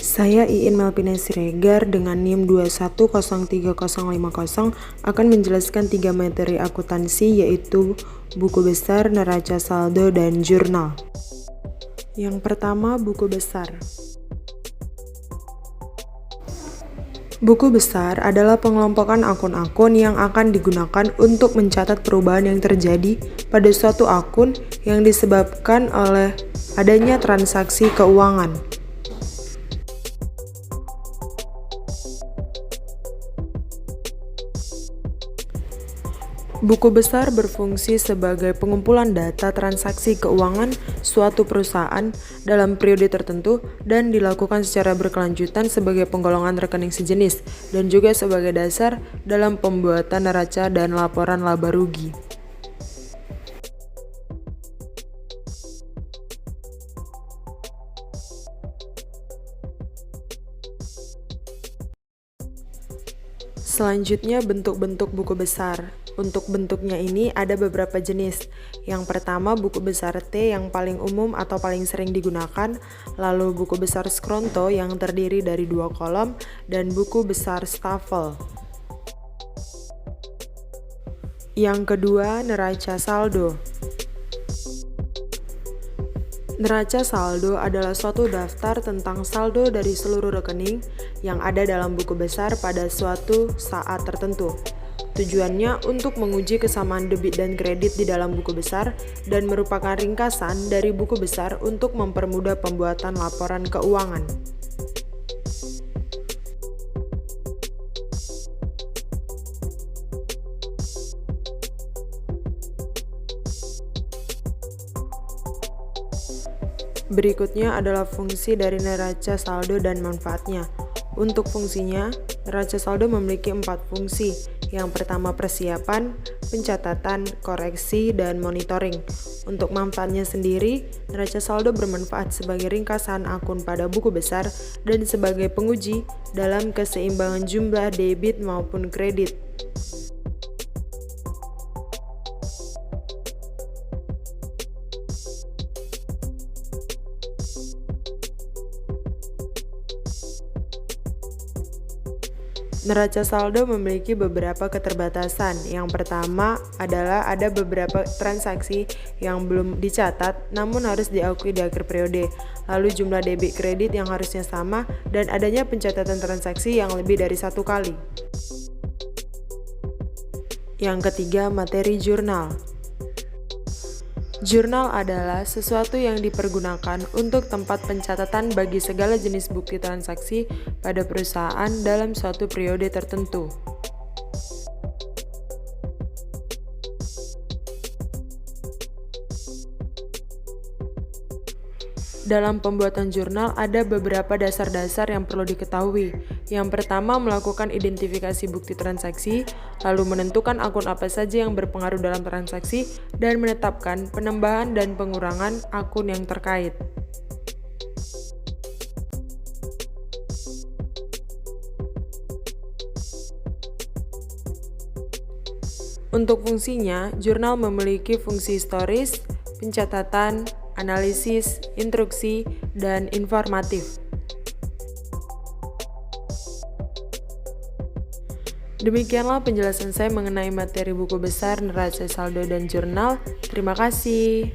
Saya Iin Melvina Siregar dengan NIM 2103050 akan menjelaskan 3 materi akuntansi yaitu buku besar, neraca saldo, dan jurnal. Yang pertama, buku besar. Buku besar adalah pengelompokan akun-akun yang akan digunakan untuk mencatat perubahan yang terjadi pada suatu akun yang disebabkan oleh adanya transaksi keuangan. Buku besar berfungsi sebagai pengumpulan data transaksi keuangan suatu perusahaan dalam periode tertentu dan dilakukan secara berkelanjutan sebagai penggolongan rekening sejenis dan juga sebagai dasar dalam pembuatan neraca dan laporan laba rugi. Selanjutnya, bentuk-bentuk buku besar. Untuk bentuknya ini ada beberapa jenis. Yang pertama, buku besar T yang paling umum atau paling sering digunakan, lalu buku besar Skronto yang terdiri dari 2 kolom, dan buku besar Stafel. Yang kedua, neraca saldo. Neraca saldo adalah suatu daftar tentang saldo dari seluruh rekening yang ada dalam buku besar pada suatu saat tertentu. Tujuannya untuk menguji kesamaan debit dan kredit di dalam buku besar dan merupakan ringkasan dari buku besar untuk mempermudah pembuatan laporan keuangan. Berikutnya adalah fungsi dari neraca saldo dan manfaatnya. Untuk fungsinya, neraca saldo memiliki 4 fungsi. Yang pertama, persiapan, pencatatan, koreksi, dan monitoring. Untuk manfaatnya sendiri, neraca saldo bermanfaat sebagai ringkasan akun pada buku besar dan sebagai penguji dalam keseimbangan jumlah debit maupun kredit. Neraca saldo memiliki beberapa keterbatasan. Yang pertama adalah ada beberapa transaksi yang belum dicatat namun harus diakui di akhir periode. Lalu jumlah debit kredit yang harusnya sama dan adanya pencatatan transaksi yang lebih dari 1 kali. Yang ketiga, materi jurnal. Jurnal adalah sesuatu yang dipergunakan untuk tempat pencatatan bagi segala jenis bukti transaksi pada perusahaan dalam suatu periode tertentu. Dalam pembuatan jurnal ada beberapa dasar-dasar yang perlu diketahui. Yang pertama, melakukan identifikasi bukti transaksi, lalu menentukan akun apa saja yang berpengaruh dalam transaksi, dan menetapkan penambahan dan pengurangan akun yang terkait. Untuk fungsinya, jurnal memiliki fungsi historis, pencatatan, analisis, instruksi, dan informatif. Demikianlah penjelasan saya mengenai materi buku besar, neraca saldo, dan jurnal. Terima kasih.